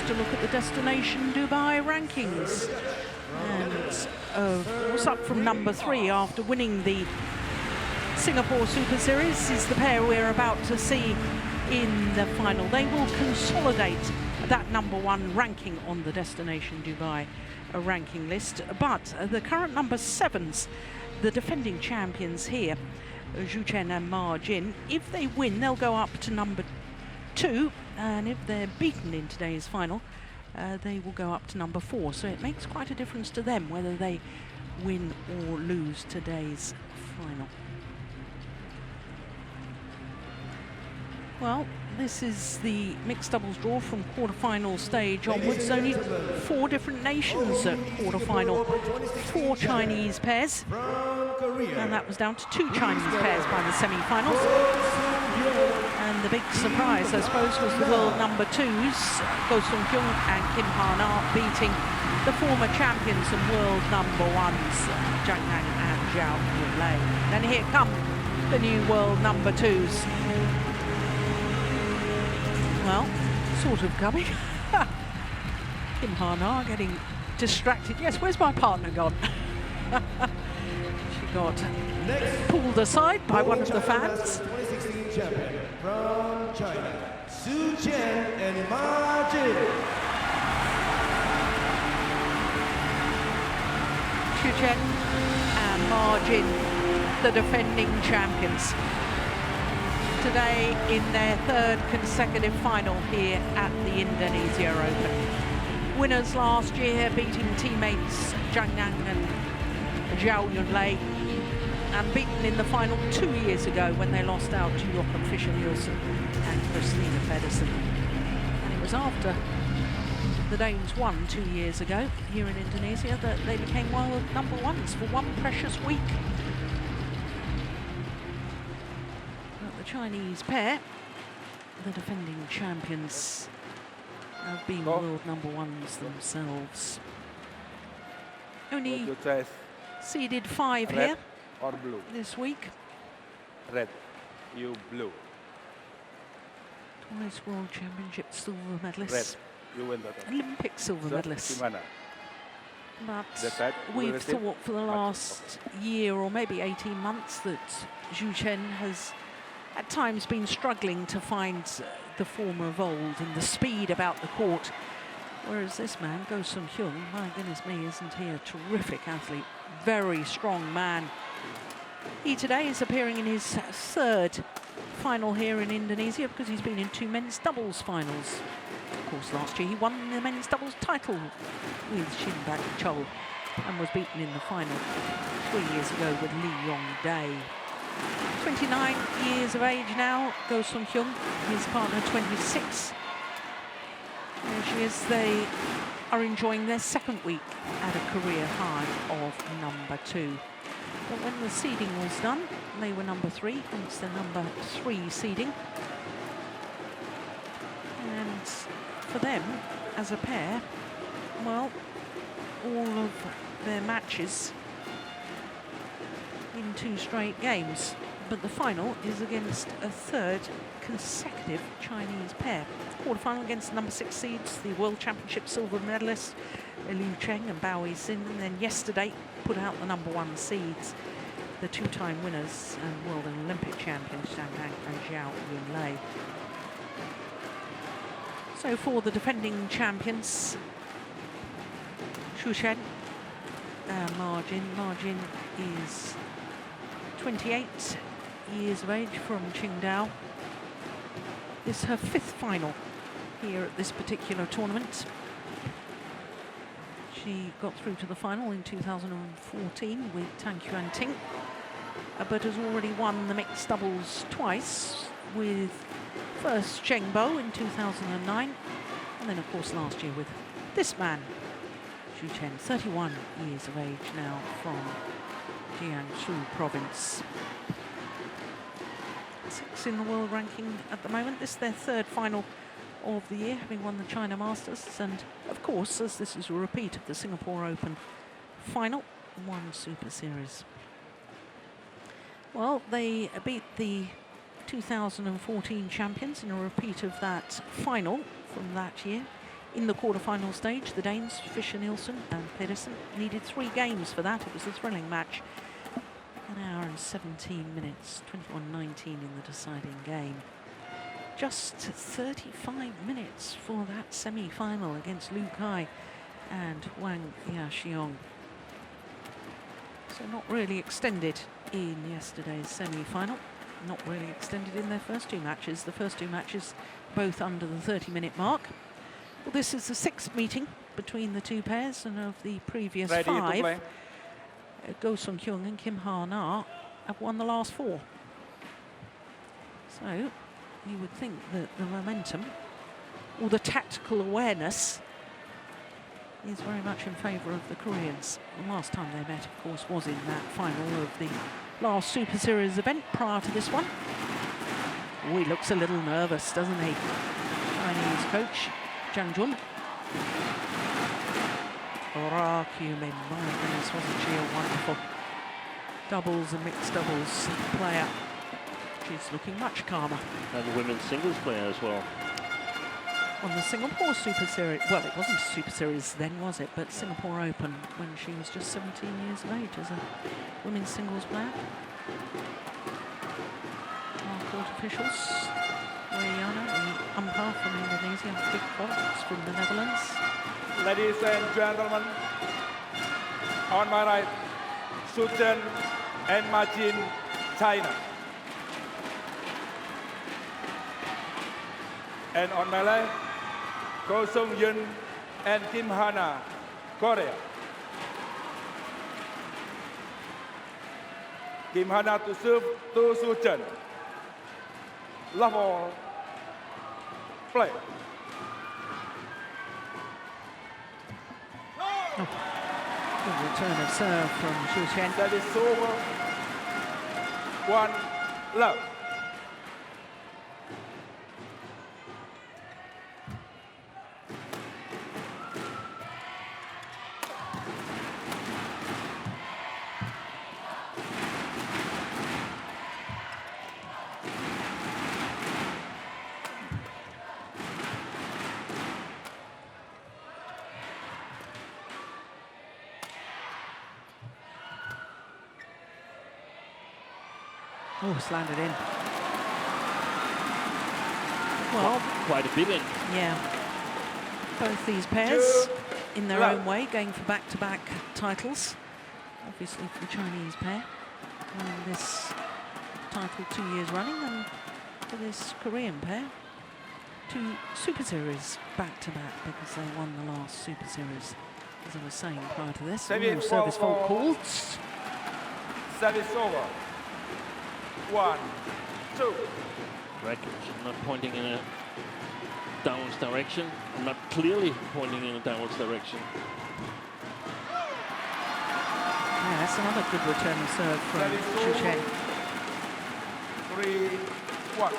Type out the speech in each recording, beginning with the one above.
to look at the Destination Dubai rankings. And of course, up from number 3 after winning the Singapore Super Series is the pair we're about to see in the final. They will consolidate that number 1 ranking on the Destination Dubai ranking list. But the current number 7s, the defending champions here, Chen and Ma Jin, if they win, they'll go up to number 2, and if they're beaten in today's final, they will go up to number 4. So it makes quite a difference to them whether they win or lose today's final. Well, this is the mixed doubles draw from quarter-final stage onwards. Only 4 different nations at quarter-final, 4 Chinese pairs, and that was down to 2 Chinese pairs by the semi-finals. And the big surprise, I suppose, was the world number 2s, Go Sung-kyung and Kim Ha-na, beating the former champions and world number 1s, Zhang Nan and Zhao Yunlei. Then here come the new world number 2s. Well, sort of coming. Kim Ha-na getting distracted. Yes, where's my partner gone? She got pulled aside by one of the fans. 2016 champion from China, Chen and Ma Jin. Chen and Ma Jin, the defending champions, today in their 3rd consecutive final here at the Indonesia Open. Winners last year, beating teammates Zhang Nan and Zhao Yunlei, and beaten in the final 2 years ago when they lost out to Jochen Fischer-Nielsen and Christina Pedersen. And it was after the Danes won 2 years ago here in Indonesia that they became world number 1s for one precious week. Chinese pair, the defending champions, have been world number 1s themselves. Only seeded 5 Red here or blue? this week. Red, you blue. Twice World Championship silver Red, medalists, you win that. Olympic silver medalists. But we've thought for the last year or maybe 18 months that Chen has at times been struggling to find the form of old and the speed about the court. Whereas this man, Go Sung-kyung, my goodness me, isn't he a terrific athlete? Very strong man. He today is appearing in his 3rd final here in Indonesia because he's been in 2 men's doubles finals. Of course, last year he won the men's doubles title with Shin Bak-chul and was beaten in the final 3 years ago with Lee Yong-dae. 29 years of age now, Go Sung-kyung, his partner 26. There she is. They are enjoying their 2nd week at a career high of number 2. But when the seeding was done, they were number 3, hence the number 3 seeding. And for them, as a pair, well, all of their matches in 2 straight games, but the final is against a 3rd consecutive Chinese pair. Quarter-final against number 6 seeds, the World Championship silver medalists Liu Cheng and Bao Yixin, and then yesterday put out the number 1 seeds, the 2-time winners and world and Olympic champions Zhang Nan and Zhao Yunlei. So for the defending champions, Chen and Ma Jin is 28 years of age from Qingdao. This is her 5th final here at this particular tournament. She got through to the final in 2014 with Tan Quan Ting, but has already won the mixed doubles twice with first Cheng Bo in 2009, and then of course last year with this man, Chen, 31 years of age now from Jiangsu province. 6 in the world ranking at the moment. This is their 3rd final of the year, having won the China Masters, and of course, as this is a repeat of the Singapore Open final, 1 Super Series. Well, they beat the 2014 champions in a repeat of that final from that year in the quarter-final stage. The Danes, Fischer Nielsen and Pedersen, needed 3 games for that. It was a thrilling match. An hour and 17 minutes, 21-19 in the deciding game. Just 35 minutes for that semi-final against Lu Kai and Wang Yaxiong. So not really extended in yesterday's semi-final. Not really extended in their first 2 matches. The first 2 matches both under the 30-minute mark. Well, this is the 6th meeting between the 2 pairs, and of the previous 5, Go Sung-kyung and Kim Ha-na have won the last 4. So you would think that the momentum or the tactical awareness is very much in favour of the Koreans. The last time they met, of course, was in that final of the last Super Series event prior to this one. Oh, he looks a little nervous, doesn't he? Chinese coach, Jang Jun. Ra Kyu-min, my goodness, wasn't she a wonderful doubles and mixed doubles player? She's looking much calmer. And the women's singles player as well. On the Singapore Super Series, well, it wasn't a Super Series then, was it? But Singapore Open, when she was just 17 years of age as a women's singles player. Our court officials, Wayana, the umpire from Indonesia, and Big Fox from the Netherlands. Ladies and gentlemen, on my right, Chen and Martin, China. And on my left, Ko Sung-yun and Kim Ha-na, Korea. Kim Ha-na to serve to Chen. Love all. Play. Oh, good return of serve from Chen. That is over. 1 love. Oh, it's landed in. Well, quite a big in. Yeah. Both these pairs, in their own way, going for back-to-back titles. Obviously for the Chinese pair, winning this title 2 years running, and for this Korean pair, 2 Super Series back-to-back because they won the last Super Series. As I was saying prior to this, no service fault called. Service over. 1, 2. Racket not pointing in a downwards direction, not clearly pointing in a downwards direction. Yeah, that's another good return of serve from Chen. 3, 1.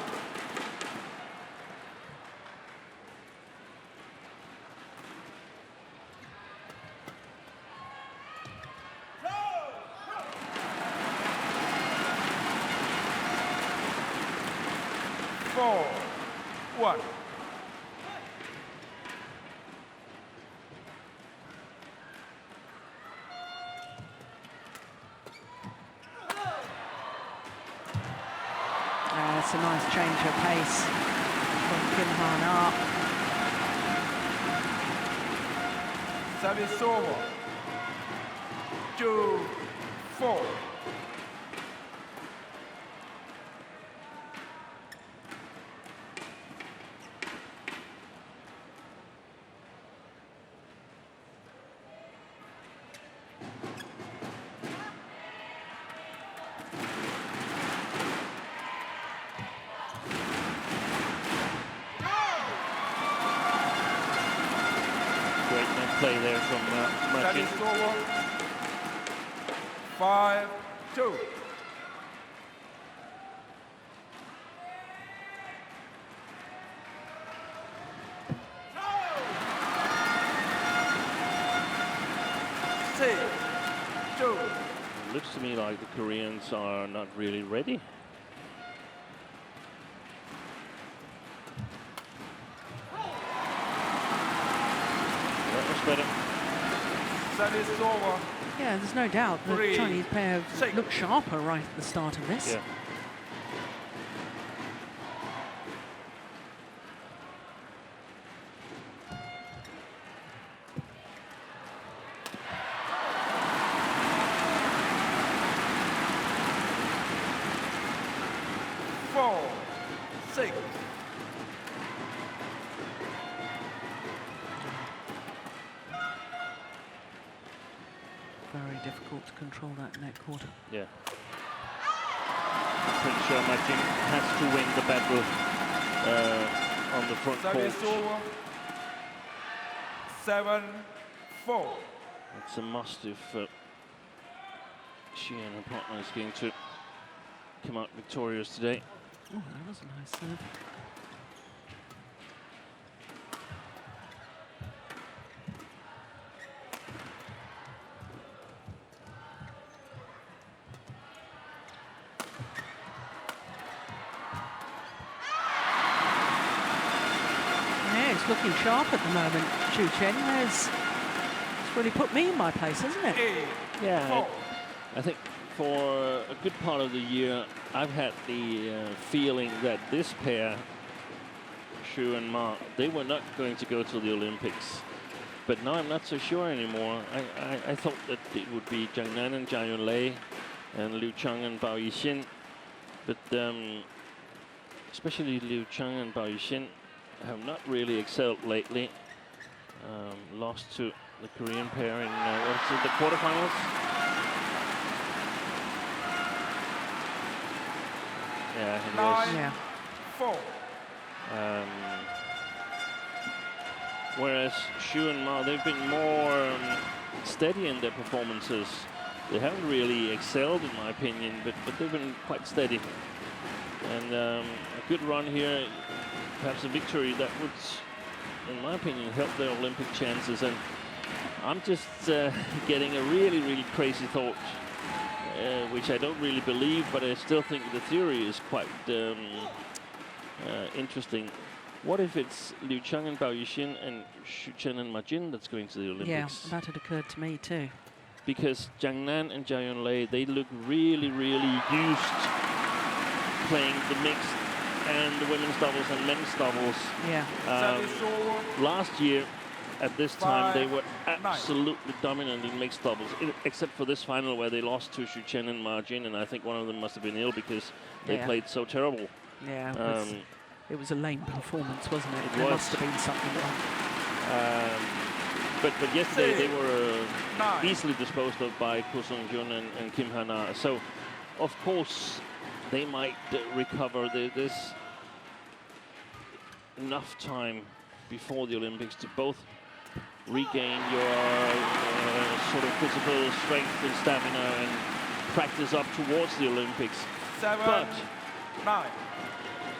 It's a nice change of pace from Kim Ha-na. Service over. 2, 4. Play there from Martin. 5, 2. Looks to me like the Koreans are not really ready. better. Service over. Yeah, there's no doubt the 3, Chinese pair 6. looked sharper right at the start of this. Yeah. Very difficult to control that net court. Yeah. Pretty sure Martin has to win the battle on the front court. Service over. 7-4. It's a must if she and her partner is going to come out victorious today. Oh, that was a nice serve. Looking sharp at the moment, Xu Chen. It's really put me in my place, hasn't it? Yeah, I think for a good part of the year, I've had the feeling that this pair, Xu and Ma, they were not going to go to the Olympics. But now I'm not so sure anymore. I thought that it would be Jiang Nan and Jia Yunlei and Liu Chang and Bao Yixin. But especially Liu Chang and Bao Yixin have not really excelled lately. Lost to the Korean pair in the quarterfinals. Yeah, it was. 9-4. Whereas Xu and Ma, they've been more steady in their performances. They haven't really excelled, in my opinion, but they've been quite steady. And a good run here. Perhaps a victory that would, in my opinion, help their Olympic chances. And I'm just getting a really, really crazy thought, which I don't really believe, but I still think the theory is quite interesting. What if it's Liu Chang and Bao Yixin and Xu Chen and Ma Jin that's going to the Olympics? Yeah, that had occurred to me too. Because Jiang Nan and Jia Yunlei, they look really, really used playing the mixed and the women's doubles and men's doubles. Yeah. Last year, at this time, they were absolutely dominant in mixed doubles, except for this final where they lost to Xu Chen and Ma Jin, and I think one of them must have been ill because they played so terrible. Yeah, it was a lame performance, wasn't it? It there was. Must have been something wrong. But yesterday they were easily disposed of by Ko Sung-jun and Kim Ha-na. So, of course, they might recover. There's enough time before the Olympics to both regain your sort of physical strength and stamina and practice up towards the Olympics. 7-9.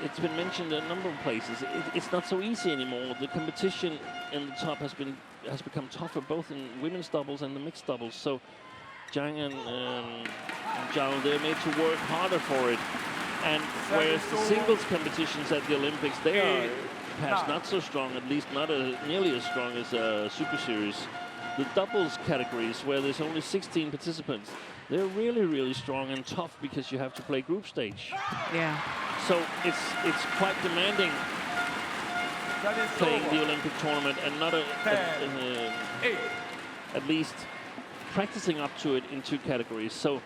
It's been mentioned a number of places. It's not so easy anymore. The competition in the top has become tougher, both in women's doubles and the mixed doubles. So Jiang and Zhao, they're made to work harder for it. And whereas the singles competitions at the Olympics, they are perhaps not so strong, at least not nearly as strong as Super Series. The doubles categories, where there's only 16 participants, they're really, really strong and tough because you have to play group stage. Yeah. So it's quite demanding playing the Olympic tournament and not at least practicing up to it in two categories. So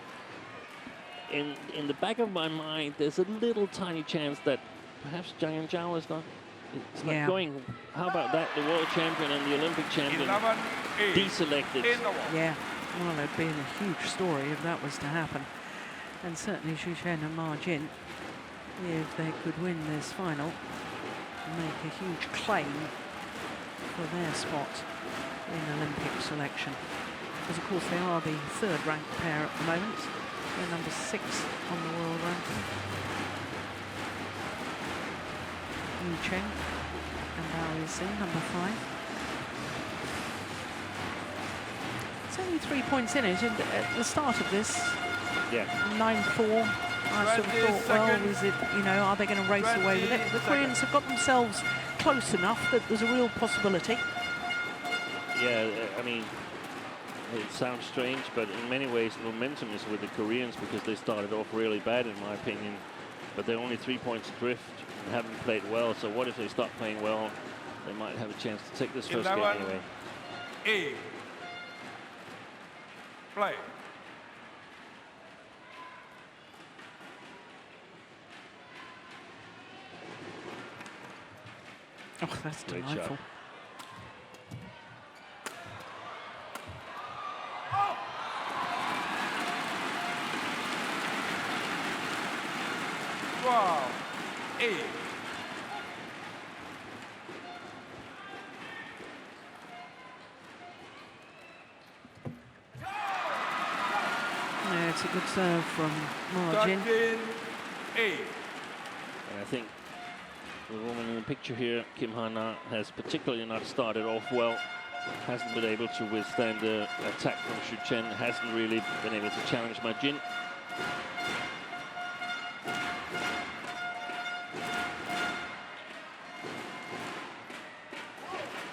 in the back of my mind, there's a little tiny chance that perhaps Jiang and Zhao is not going. How about that? The world champion and the Olympic champion deselected. Yeah. Well, it'd been a huge story if that was to happen. And certainly Xu Chen and Ma Jin, if they could win this final, make a huge claim for their spot in Olympic selection. Because of course they are the third ranked pair at the moment. They're number 6 on the world ranking. Yu Chen and Bao Yixin, number 5. It's only 3 points in it, and at the start of this, 9-4, I sort of thought, well, is it, are they going to race away with it? The Koreans have got themselves close enough that there's a real possibility. Yeah, I mean, it sounds strange, but in many ways, the momentum is with the Koreans because they started off really bad, in my opinion. But they're only 3 points adrift and haven't played well. So what if they start playing well? They might have a chance to take this first game anyway. 8. Play. Oh, that's Great delightful. shot. Wow. 8. Yeah, it's a good serve from Margin. 13. 8. And I think the woman in the picture here, Kim Ha-na, has particularly not started off well. Hasn't been able to withstand the attack from Xu Chen. Hasn't really been able to challenge Majin.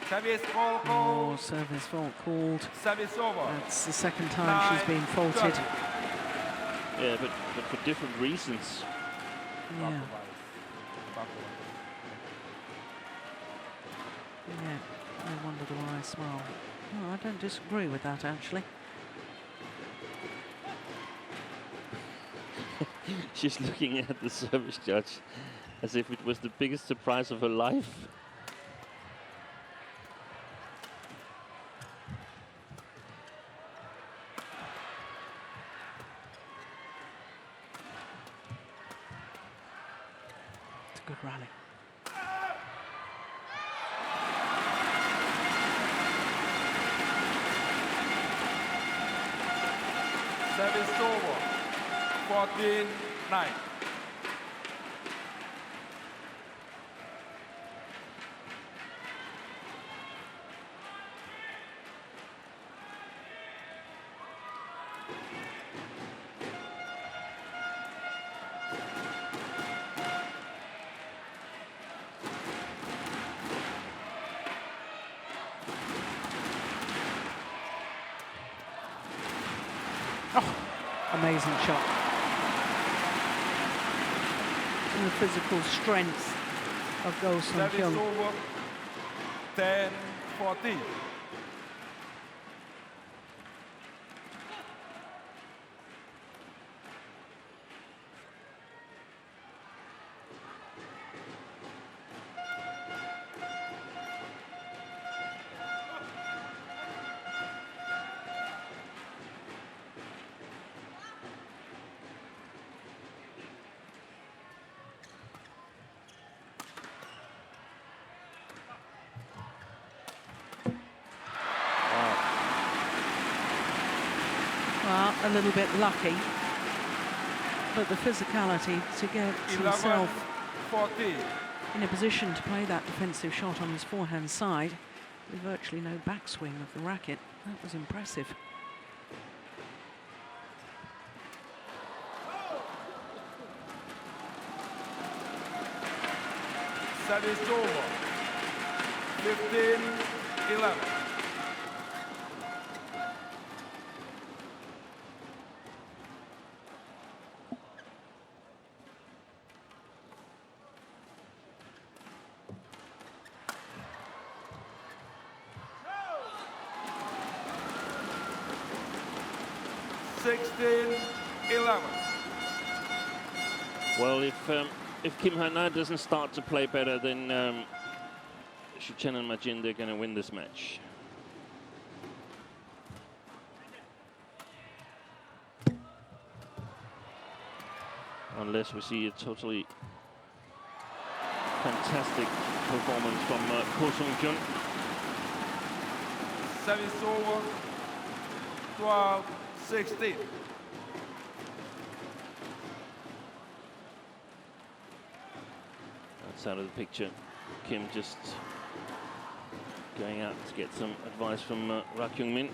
Service ball Oh, called. service fault called. Service over. That's the second time she's been faulted. 9-30. Yeah, but for different reasons. Yeah. Yeah, no wonder the wry smile. Oh, I don't disagree with that, actually. She's looking at the service judge as if it was the biggest surprise of her life. It's a good rally. Service over. 14-9. Oh, amazing shot. And the physical strength of Go Sung Service Hyun. over. 10-14. Well, a little bit lucky, but the physicality to get himself 11-14. in a position to play that defensive shot on his forehand side with virtually no backswing of the racket. That was impressive. Service over. 15-11. Well, if Kim Ha-na doesn't start to play better, then Xu Chen and Majin, they're going to win this match. Unless we see a totally fantastic performance from Ko Sung-jun. Service over. 12-16. Outside of the picture, Kim just going out to get some advice from Rak Kyung-min.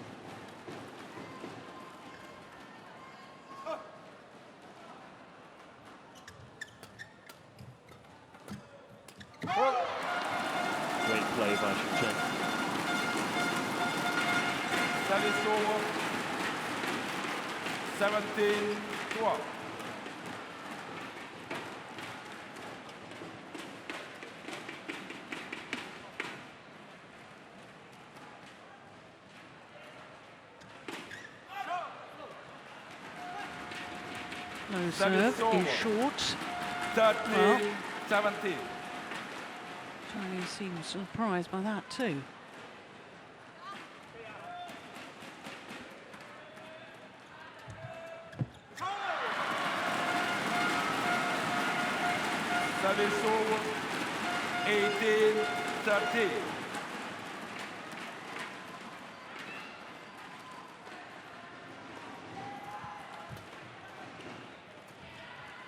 Great play by Chen. Service over. 17-12. No serve is short. 13-17. Chinese seems surprised by that too. Service over. 18-13.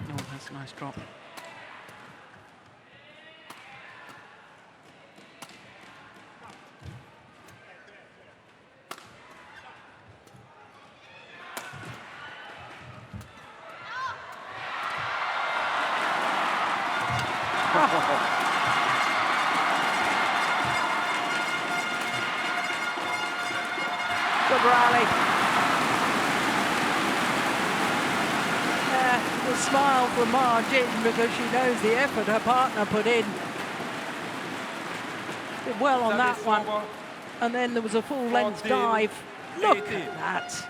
Oh, that's a nice drop. Good rally. The smile from Ma Jin because she knows the effort her partner put in. Did well on that one. And then there was a full length dive. Look at that.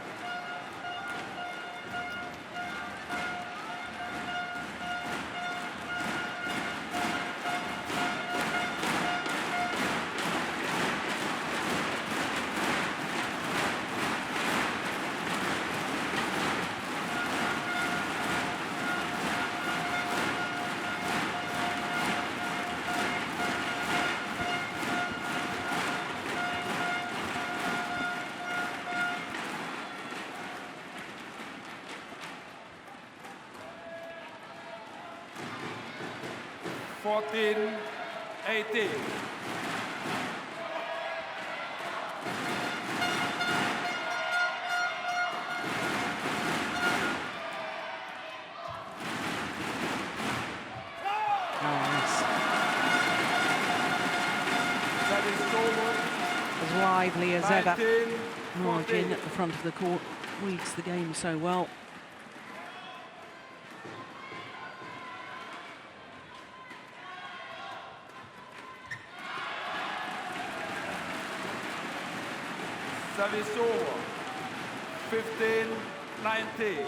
Fourteen, 18. As lively as ever. 19, Margin at the front of the court reads the game so well. Service over. 15-19.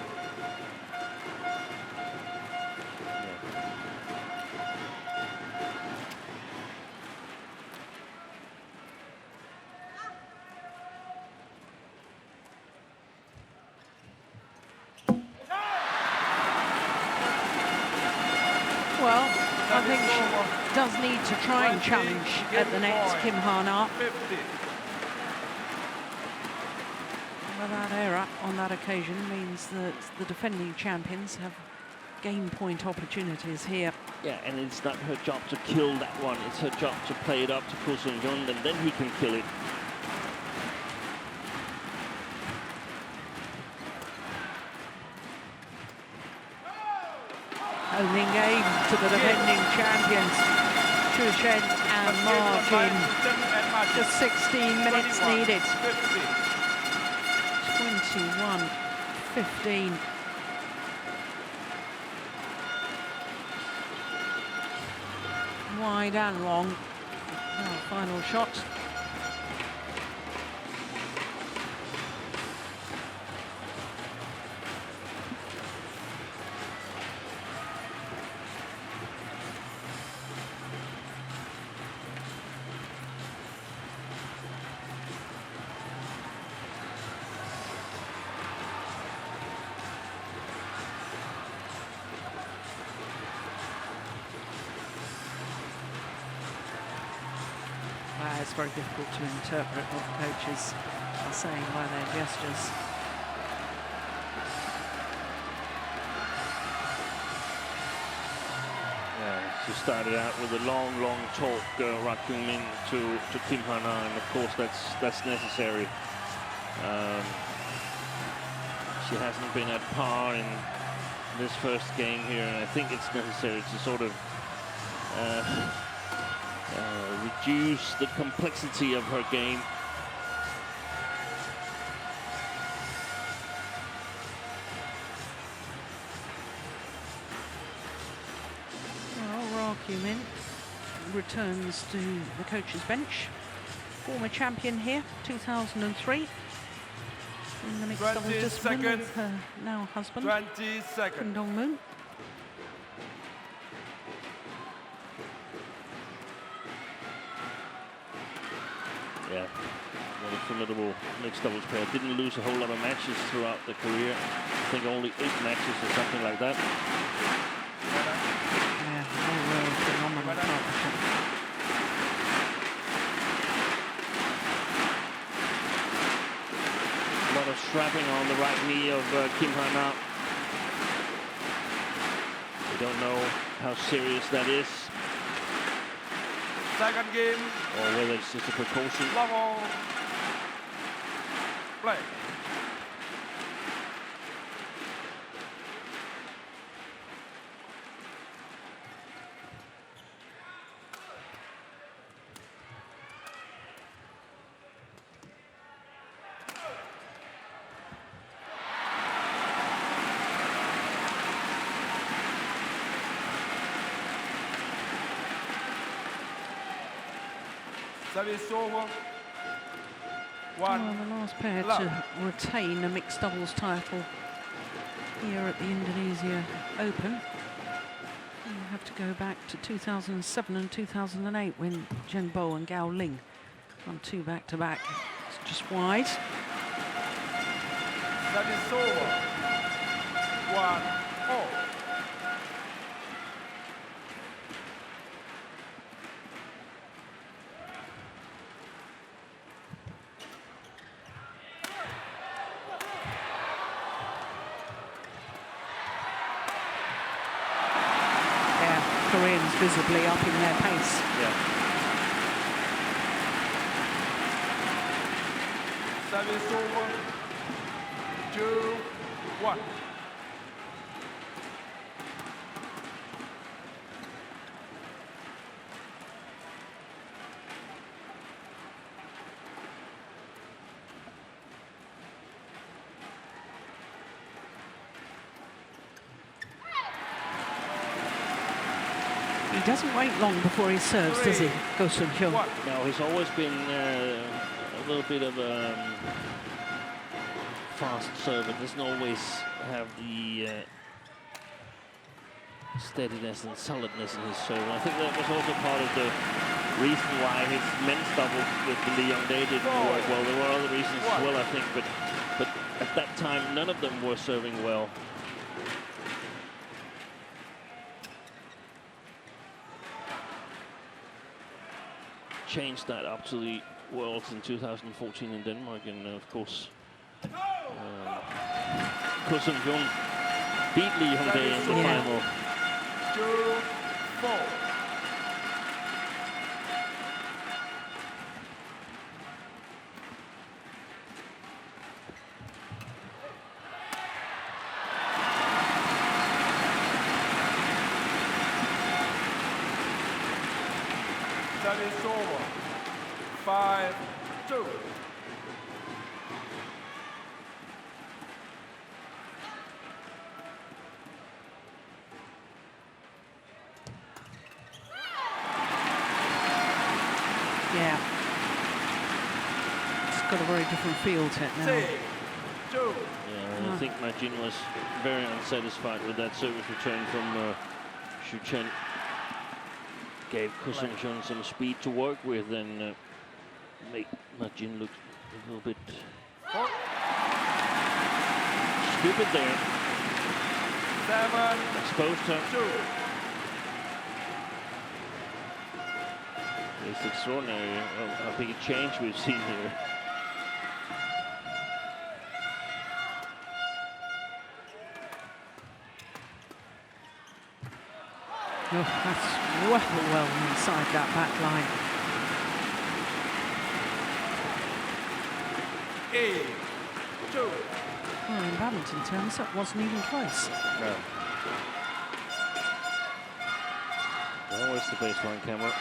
Well, I think she does need to try and challenge at the net Kim Ha-na. 50. Well, that error on that occasion means that the defending champions have game point opportunities here. Yeah, and it's not her job to kill that one. It's her job to play it up to Ko Sung-yeon, and then he can kill it. Owning game to the defending champions, Chu Chen and Ma Jin. Just 16 minutes needed. 21-15. Wide and long. Now, final shot. It's very difficult to interpret what the coaches are saying by their gestures. Yeah, she started out with a long talk, Rak Kyung-min to Kim Ha-na, and of course that's necessary. She hasn't been at par in this first game here, and I think it's necessary to sort of reduce the complexity of her game. returns to the coach's bench. Former champion here, 2003. In the mixed 20 doubles discipline seconds. with her now husband, 20 Kim seconds. Dong-moon. Yeah, what a formidable mixed doubles player. Didn't lose a whole lot of matches throughout the career. I think only 8 matches or something like that. Yeah, all phenomenal partnership. A lot of strapping on the right knee of Kim Hana. We don't know how serious that is, Second game. or whether it's just a precaution. Level. Play. Service over. Well, One. the last pair love. to retain a mixed doubles title here at the Indonesia Open. You have to go back to 2007 and 2008 when Chen Bo and Gao Ling won 2 back-to-back. It's just wide. Service over. 1-0. Koreans visibly upping their pace. Yeah. Service over. 2-1. He doesn't wait long before he serves, does he, Go Sun-hyun? No, he's always been a little bit of a fast server. Doesn't always have the steadiness and solidness in his serve. And I think that was also part of the reason why his men's doubles with Lee Young-dae didn't work well. There were other reasons as well, I think, but at that time, none of them were serving well. Changed that up to the Worlds in 2014 in Denmark, and of course, Ko Sun-hyun beat Lee Young-dae in the final. 2-4. Service over. 5-2. Yeah. It's got a very different feel to it now. 6-2. Yeah, and I think Ma Jin was very unsatisfied with that service return from Chen. Gave Ko Sun-hyun some speed to work with and make Ma Jin look a little bit stupid there. 7-2. Exposed her. It's extraordinary how big a change we've seen here. Oh, that's well inside that back line. 8-2. Well, in badminton terms, that wasn't even close. No. Always the baseline camera.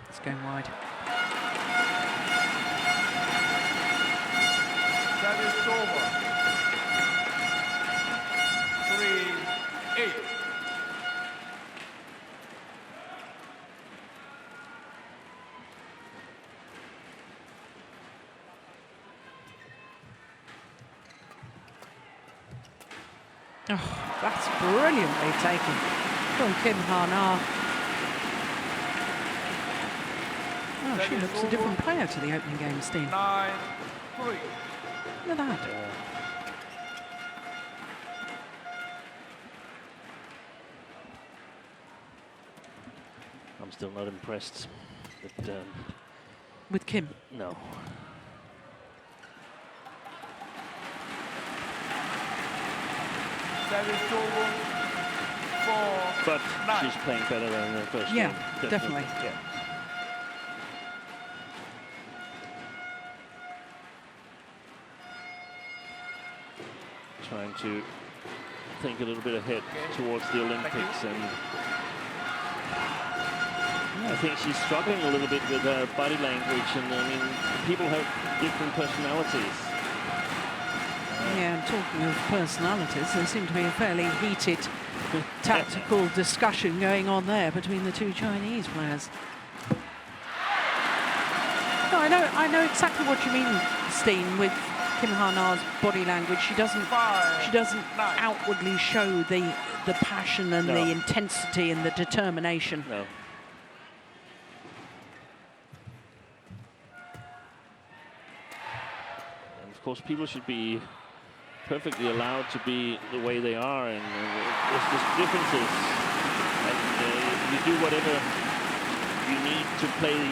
It's going wide. Oh, that's brilliantly taken from Kim Ha-na. Oh, she looks a different player to the opening game, Steen. 9-3. Look at that. I'm still not impressed. But, With Kim. no. Service over. 4. But 9. she's playing better than the first Yeah, game. definitely. Yeah. Trying to think a little bit ahead towards the Olympics, and I think she's struggling a little bit with her body language, and I mean, people have different personalities. Yeah, and talking of personalities, there seemed to be a fairly heated tactical discussion going on there between the two Chinese players. No, I know exactly what you mean, Steen, with Kim Ha-na's body language. She doesn't outwardly show the passion and the intensity and the determination. No. And of course, people should be perfectly allowed to be the way they are, and there's just differences. And you do whatever you need to play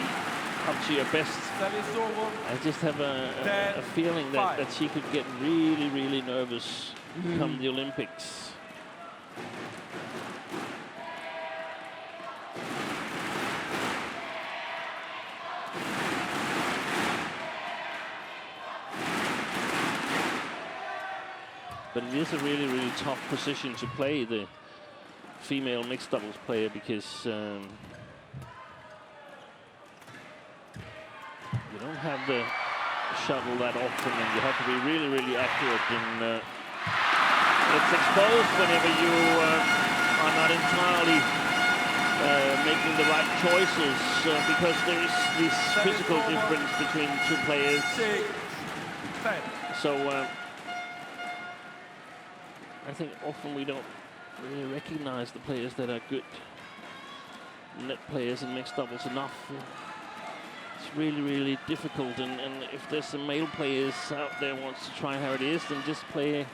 up to your best. Service over. I just have a feeling that she could get really, really nervous come the Olympics. But it is a really, really tough position to play the female mixed doubles player, because you don't have the shuttle that often, and you have to be really, really accurate. And it's exposed whenever you are not entirely making the right choices, because there is this physical difference between two players. 6, 10. So I think often we don't really recognize the players that are good net players in mixed doubles enough. It's really, really difficult, and if there's some male players out there wants to try how it is, then just play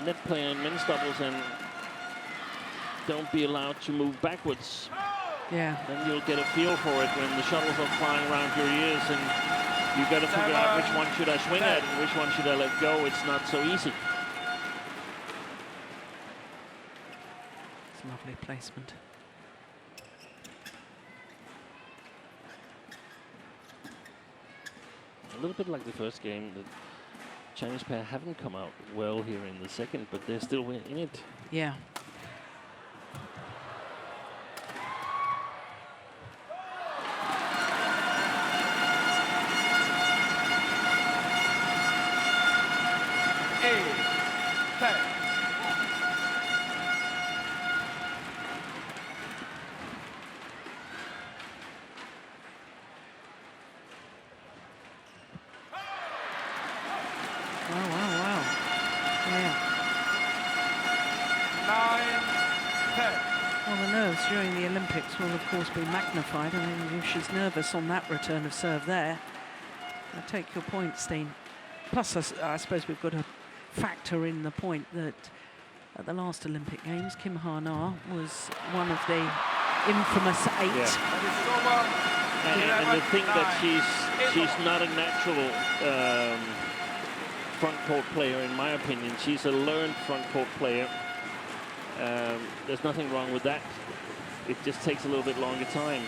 net player in men's doubles and don't be allowed to move backwards. Yeah. Then you'll get a feel for it when the shuttles are flying around your ears, and you've got to figure out which one should I swing at and which one should I let go. It's not so easy. It's a lovely placement. A little bit like the first game, the Chinese pair haven't come out well here in the second, but they're still in it. Yeah. During the Olympics will of course be magnified. I mean, if she's nervous on that return of serve there, I take your point, Steen. Plus, I suppose we've got to factor in the point that at the last Olympic Games, Kim Ha-na was one of the infamous 8. Yeah. And to think that she's not a natural front court player, in my opinion. She's a learned front court player. There's nothing wrong with that. It just takes a little bit longer time.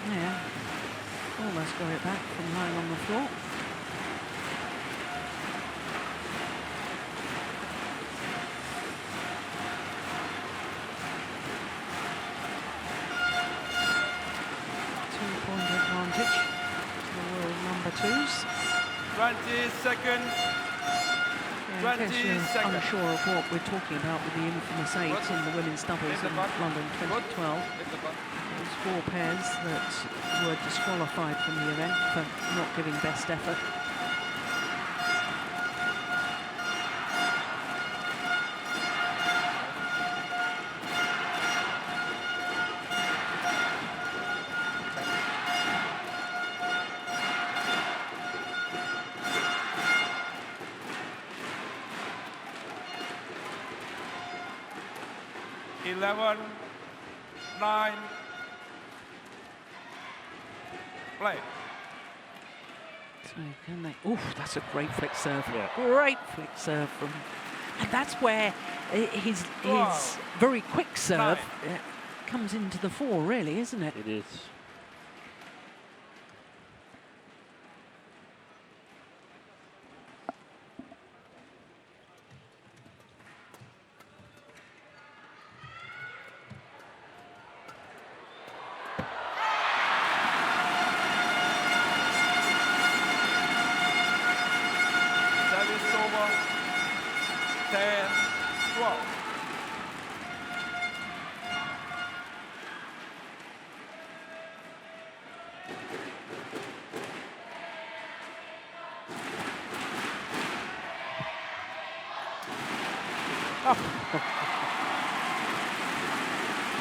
Yeah, almost got it back from lying on the floor. Two-point advantage for the world number 2s. 20 seconds. Yeah, in case you're unsure of what we're talking about with the infamous 8 in the women's doubles in London 2012. It was four pairs that were disqualified from the event for not giving best effort. Play. So can they? Oof, that's a great flick serve. Yeah. Great flick serve from, and that's where his very quick serve comes into the fore, really, isn't it? It is.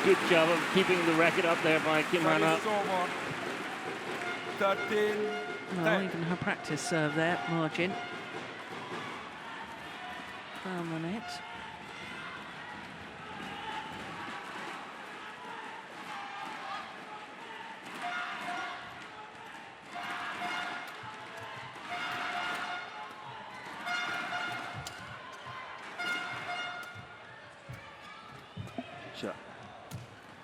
Good job of keeping the racket up there by Kim Hana. 13. Well, even her practice serve there, margin. Found the net. Shot.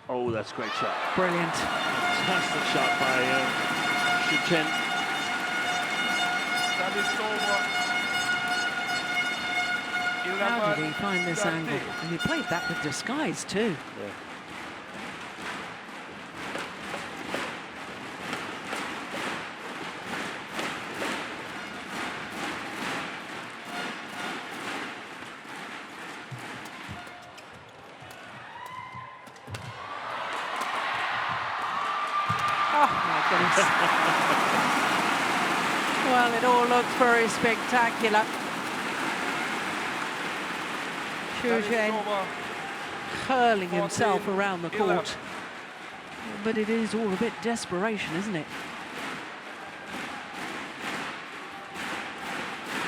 Oh, that's a great shot. Brilliant. Fantastic shot by Chen. How did he find this angle? And he played that with disguise too. Yeah. Well, it all looks very spectacular. Chen curling himself around the court. But it is all a bit desperation, isn't it?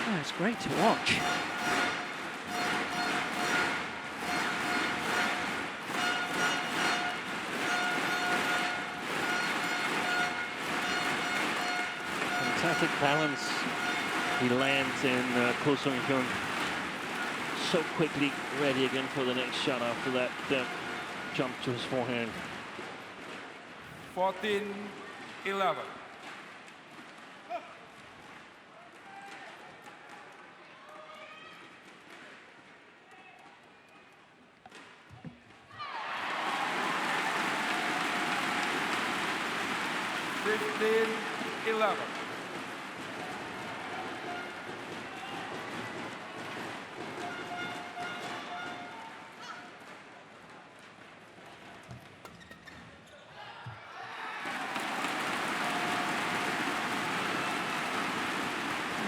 Oh, it's great to watch. Fantastic balance he lands in Ko Sung-hyun. So quickly ready again for the next shot after that jump to his forehand. 14-11.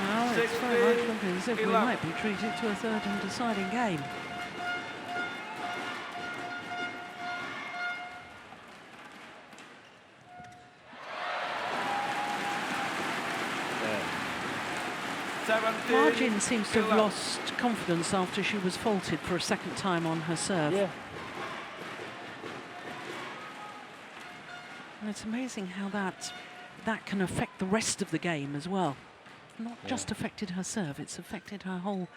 Well, it's very much looking as if we might be treated to a third and deciding game. Margin seems to have lost confidence after she was faulted for a second time on her serve. Yeah. And it's amazing how that can affect the rest of the game as well. Not just affected her serve, it's affected her whole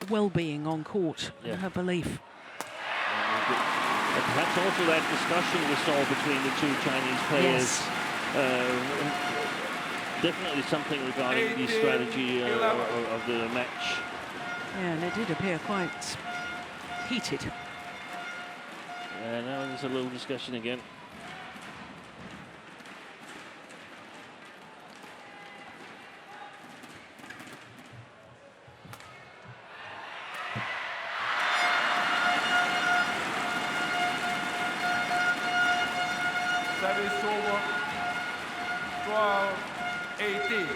well-being on court, and her belief. And perhaps also that discussion we saw between the two Chinese players. Definitely something regarding the strategy of the match. Yeah, and it did appear quite heated. Now there's a little discussion again. 12-18.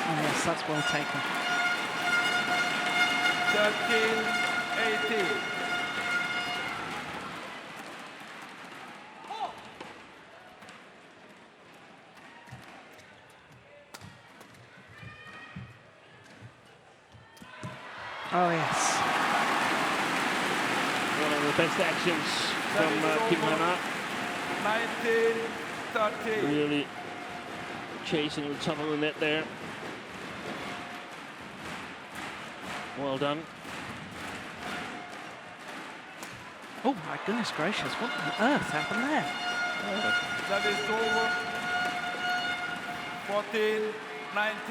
Oh yes, that's well taken. 13-18. Oh yes. One of the best actions from Kim Hana. 19-13. Really chasing the top of the net there. Well done. Oh my goodness gracious, what on earth happened there? That is over.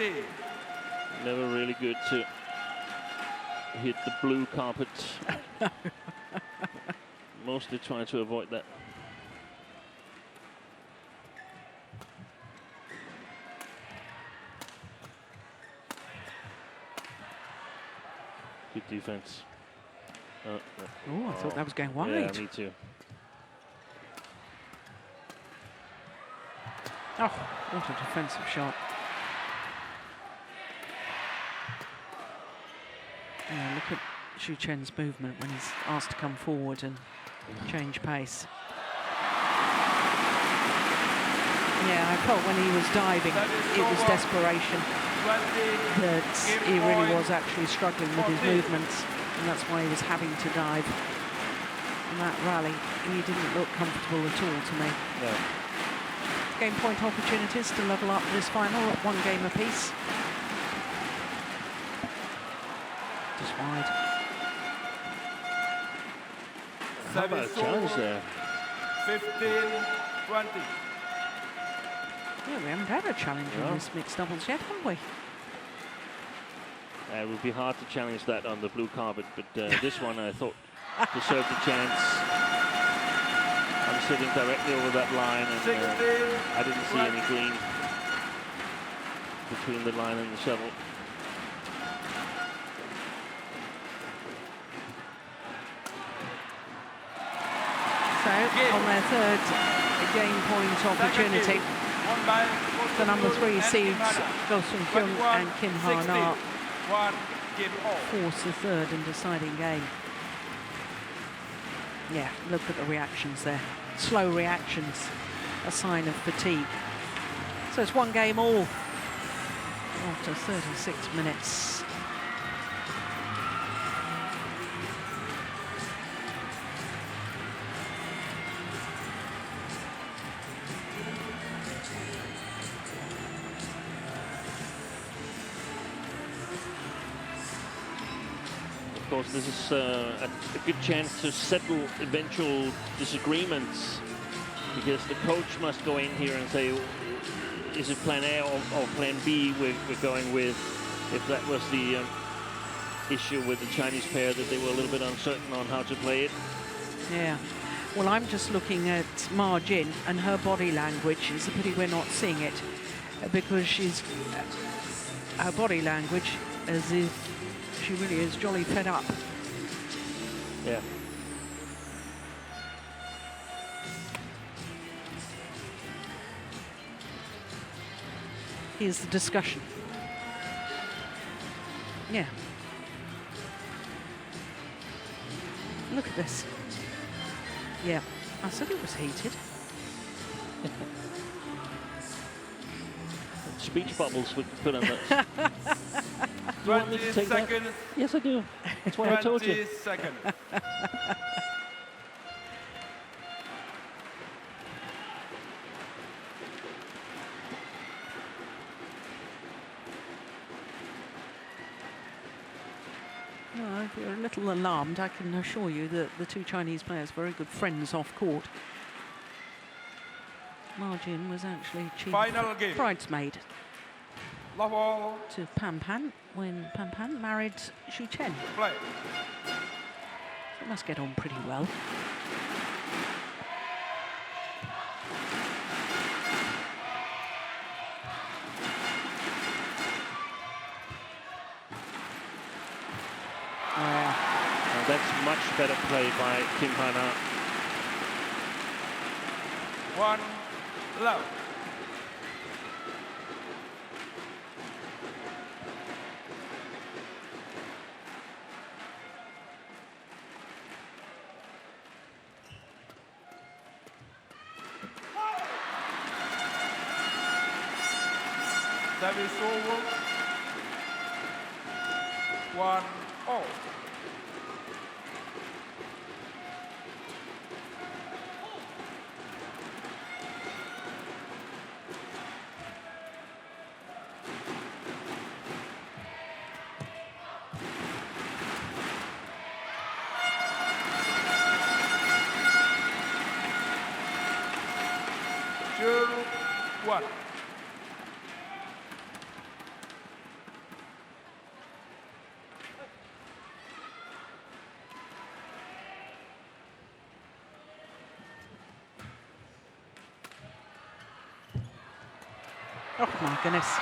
14-19. Never really good to hit the blue carpet. Mostly trying to avoid that. Good defense. Oh, I thought that was going wide. Yeah, me too. Oh, what a defensive shot. Yeah, look at Xu Chen's movement when he's asked to come forward and change pace. Yeah, I felt when he was diving, it was desperation. That he really was actually struggling with his movements, and that's why he was having to dive. In that rally, he didn't look comfortable at all to me. No. Game point opportunities to level up this final at 1 game apiece. Just wide. How about a challenge there? 15-20. Yeah, we haven't had a challenge in this mixed doubles yet, have we? It would be hard to challenge that on the blue carpet, but this one I thought deserved a chance. I'm sitting directly over that line, and I didn't see any green between the line and the shuttle. So, on their third game point opportunity, the number 3 seeds, Hyun and Kim Hana, force the third and deciding game. Yeah, look at the reactions there. Slow reactions, a sign of fatigue. So it's 1 game all after 36 minutes. Of course, this is a good chance to settle eventual disagreements, because the coach must go in here and say, is it plan A or plan B we're going with? If that was the issue with the Chinese pair, that they were a little bit uncertain on how to play it. Yeah. Well, I'm just looking at Ma Jin, and her body language. It's a pity we're not seeing it, because she's her body language as if she really is jolly fed up. Yeah. Here's the discussion. Yeah. Look at this. Yeah, I said it was heated. Speech bubbles we could put on that. Do you want me to take that? Yes, I do. That's why I told you. 20 seconds. Well, if you're a little alarmed, I can assure you that the 2 Chinese players are very good friends off court. Ma Jin was actually chief Final game. bridesmaid Love all. to Pan Pan when Pan Pan married Xu Chen. Play. They must get on pretty well. That's much better play by Kim Hana. 1 love. Service over. 1-all.2-1. Oh my goodness. 3-1.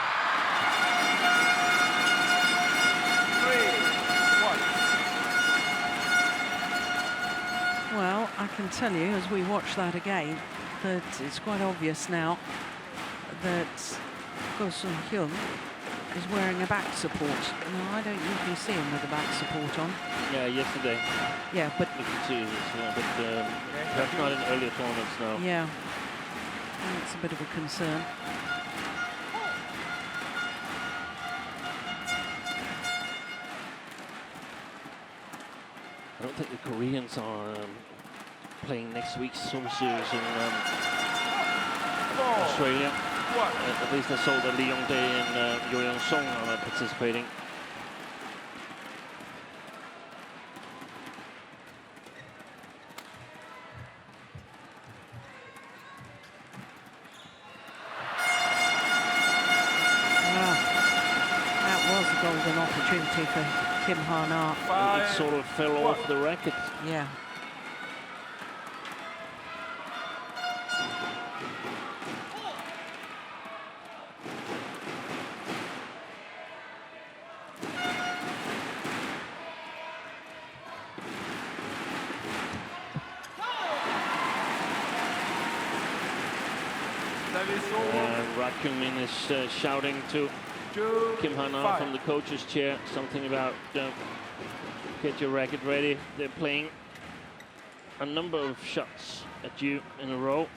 Well, I can tell you as we watch that again that it's quite obvious now that Go Hyun is wearing a back support. No, I don't usually see him with a back support on. Yeah, yesterday. Yeah, but You can see it as well, but perhaps not in earlier tournaments now. yeah, it's a bit of a concern. I don't think the Koreans are playing next week's Superseries in Australia. At least I saw that Lee Yong-dae and Yo Young-song are participating. That was a golden opportunity for Kim Hana. It sort of fell off the racket. Yeah. Rakumin is shouting to Kim Hana from the coach's chair something about get your racket ready. They're playing a number of shots at you in a row.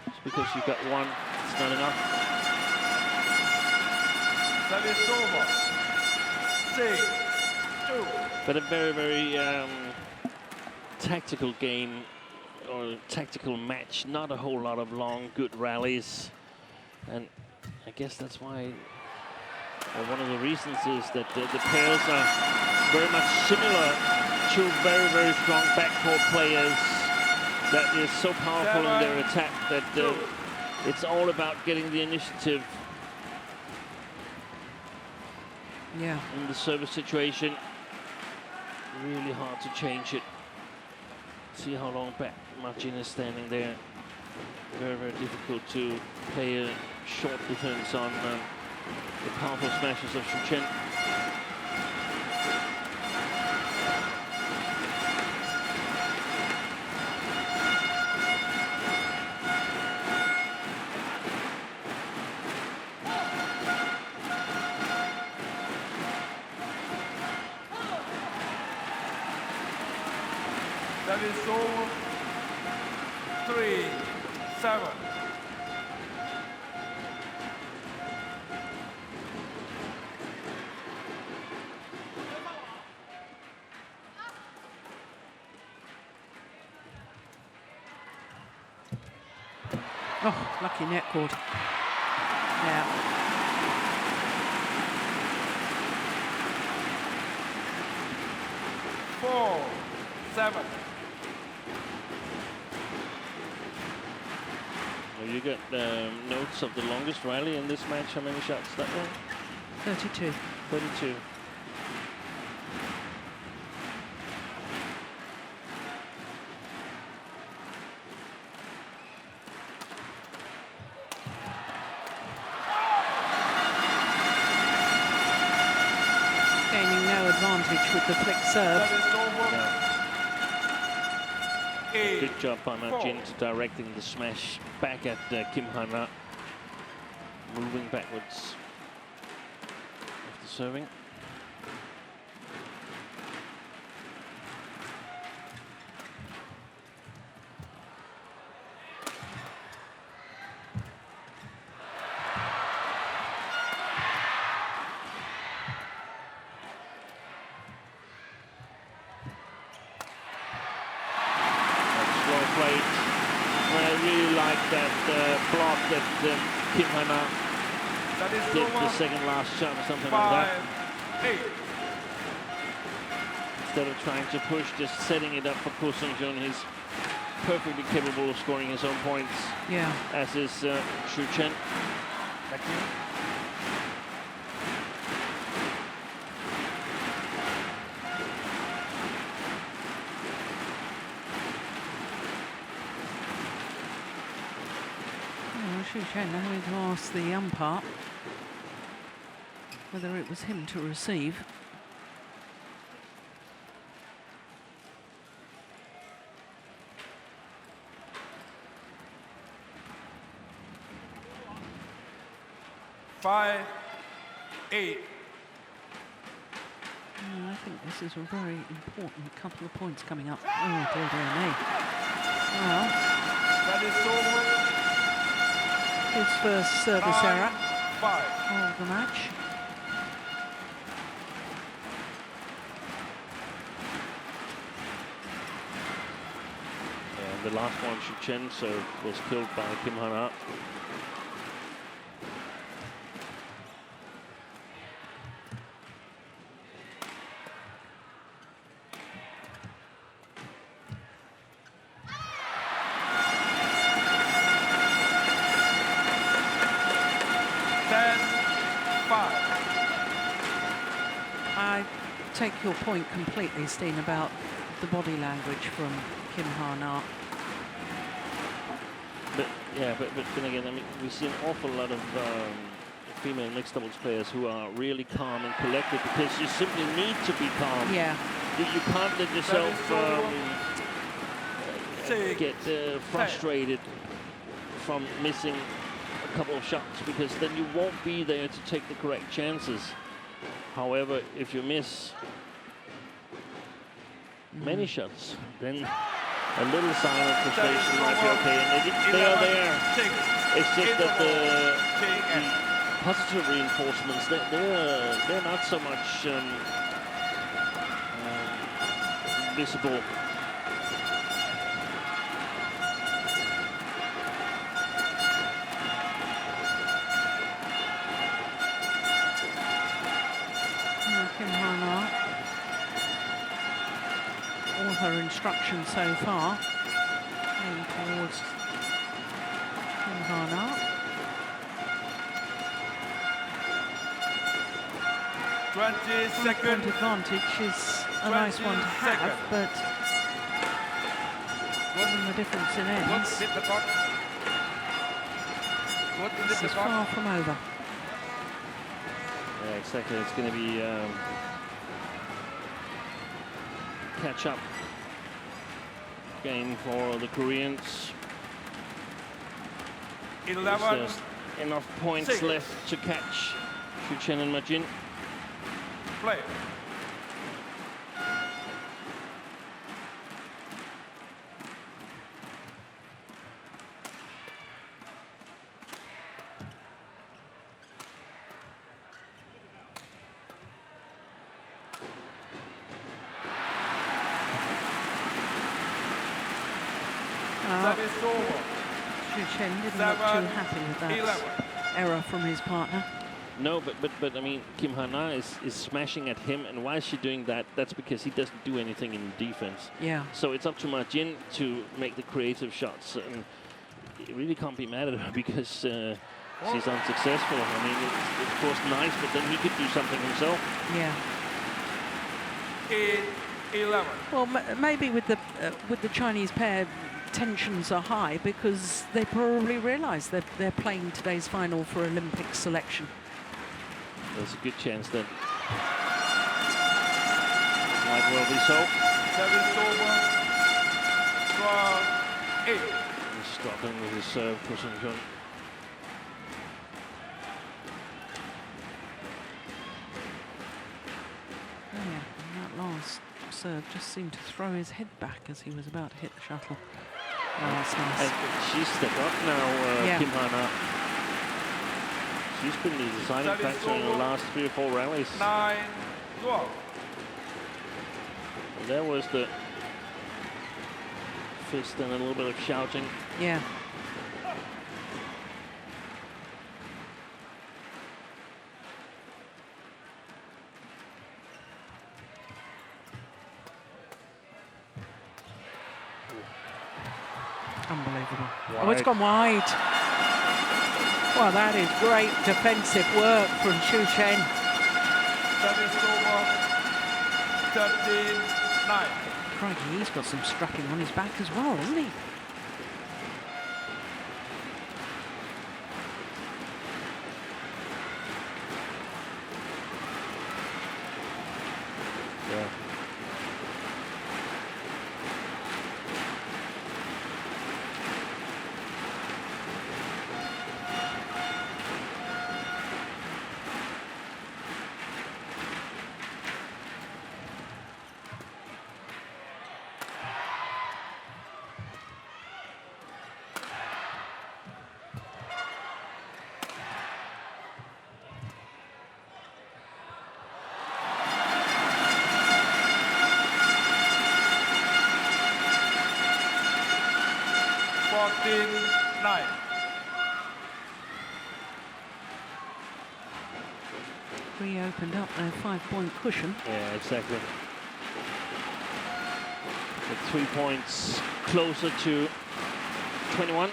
Just because you've got one, it's not enough. Service over. 6-2. But a very, very tactical game or tactical match. Not a whole lot of long, good rallies. And I guess that's why, or one of the reasons is that the pairs are very much similar. Two very, very strong backcourt players that is so powerful in their attack that it's all about getting the initiative. Yeah. In the service situation, really hard to change it. See how long back Martin is standing there. Very, very difficult to play a short defense on the powerful smashes of Chen. That is over. 3-7. Oh, lucky net cord. Yeah. 4-7. You get notes of the longest rally in this match. How many shots that one? 32. 32. gaining no advantage with the flick serve. Good job by Jin directing the smash back at Kim Hana. Moving backwards after serving. Block that Kim Hana did the second last shot or something like that. 5-8. Instead of trying to push, just setting it up for Ko Sung-jun. He's perfectly capable of scoring his own points. Yeah. As is Xu Chen. Chen having to ask the umpire whether it was him to receive. I think this is a very important couple of points coming up. Oh, dear, dear me. Well, that is over. His first service error 5. of the match. And the last one, Xu Chen, so was killed by Kim Hana. Take your point completely, Steen, about the body language from Kim Hana. But yeah, but then again, I mean, we see an awful lot of female mixed doubles players who are really calm and collected because you simply need to be calm. Yeah. You can't let yourself get frustrated from missing a couple of shots because then you won't be there to take the correct chances. However, if you miss many shots, then a little sign of frustration might be okay. And they are there. It's just that the positive reinforcements, they're not so much visible. Her instructions so far going towards Kim Hana. 20-second advantage is a nice one to have, but given the difference in ends, this is far from over. Yeah, exactly. It's going to be catch up game for the Koreans. 11. There's enough points left to catch Xu Chen and Ma Jin. Play. Xu Chen didn't look too happy with that error from his partner. No, but I mean, Kim Hana is smashing at him, and why is she doing that? That's because he doesn't do anything in defense. Yeah. So it's up to Ma Jin to make the creative shots, and you really can't be mad at her because she's unsuccessful. I mean, it's of course nice, but then he could do something himself. Yeah. 11. Well, maybe with the Chinese pair, tensions are high because they probably realise that they're playing today's final for Olympic selection. There's a good chance that Might well be so. Service over. Round 8. He's struggling with his serve, Hyun. Yeah, and that last serve just seemed to throw his head back as he was about to hit the shuttle. Oh, that's nice. And she's stepped up now, Yeah. Kim Hana. She's been the deciding That is factor in the over. last 3 or 4 rallies. 9-12. And there was the fist and a little bit of shouting. Yeah. Unbelievable. Oh, it's Wide. gone wide. Well, that is great defensive work from Chen. Service over. 13-9. Crikey, he's got some strapping on his back as well, hasn't he? Yeah. Reopened up their 5-point cushion. Yeah, exactly. With 3 points closer to 21.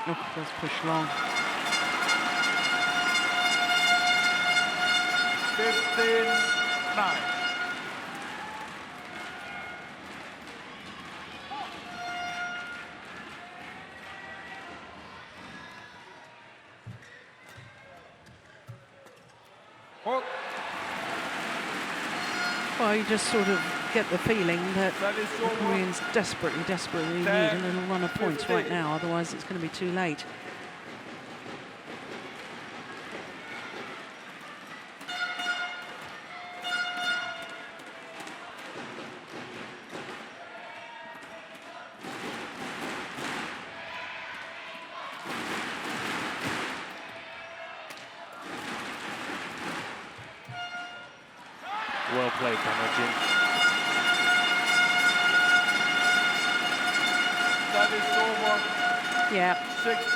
Oh, does push long. 15-9. Hook. Well, you just sort of get the feeling that That is the over. Koreans desperately need a little run of points right now, otherwise it's going to be too late. Well played, Jin. That is over. Yeah, 16.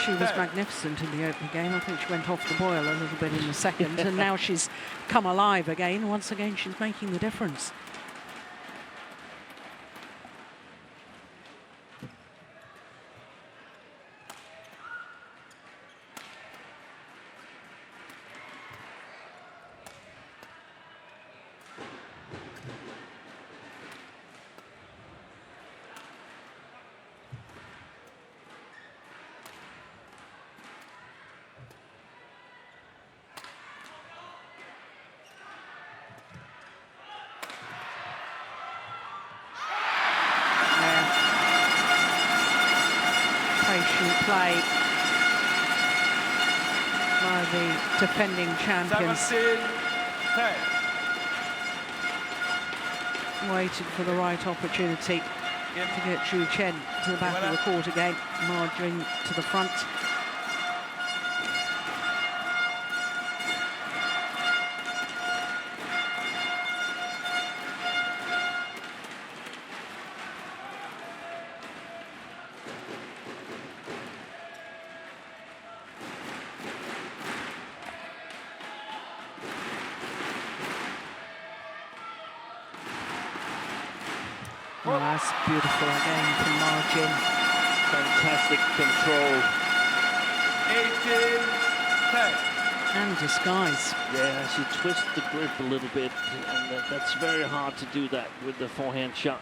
she was magnificent in the opening game. I think she went off the boil a little bit in the second, and now she's come alive again. Once again, she's making the difference. Play by the defending champions. 17-10. Waited for the right opportunity to get Chen to the back of the court again. Ma Jing to the front. Oh, that's beautiful again from Ma Jing. Fantastic control. 18-10. And disguise. Yeah, she twists the grip a little bit, and that's very hard to do that with the forehand shot.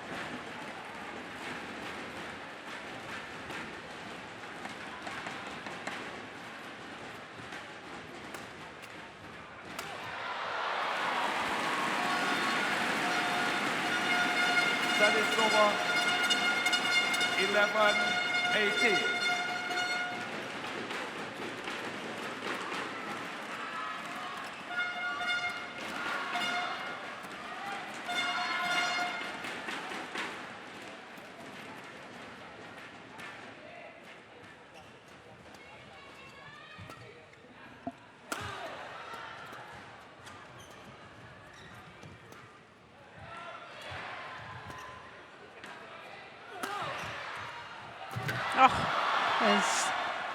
Service over 11-18. Oh, there's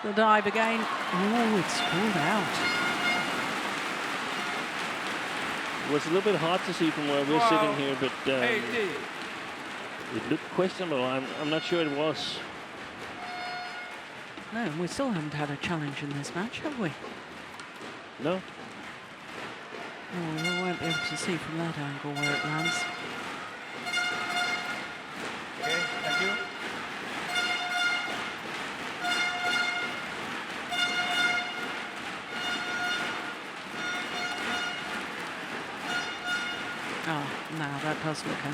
the dive again. Oh, it's pulled out. It was a little bit hard to see from where we're sitting here, but it looked questionable. I'm not sure it was. No, we still haven't had a challenge in this match, have we? No. Oh, we won't be able to see from that angle where it lands. Okay, thank you. Oh, no, that does look out.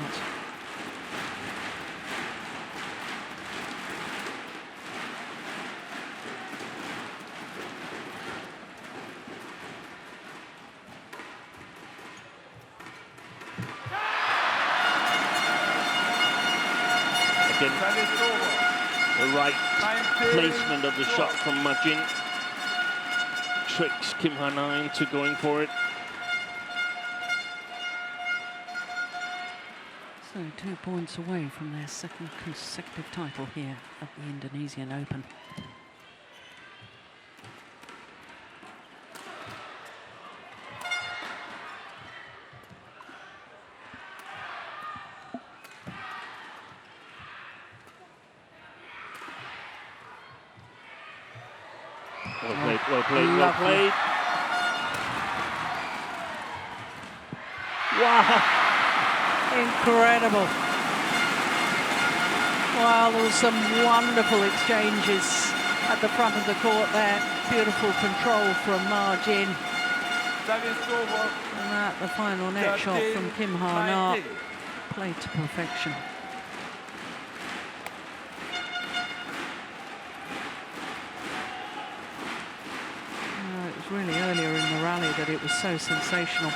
Again, Service over. the right 19. placement of the shot from Majin tricks Kim Hana into going for it. So 2 points away from their second consecutive title here at the Indonesian Open. Well played, well played, well Lovely. played. Wow! Incredible. Wow, there was some wonderful exchanges at the front of the court there. Beautiful control from Ma Jin. Service over. And that, the final net shot from Kim Ha-na, played to perfection. It was really earlier in the rally that it was so sensational.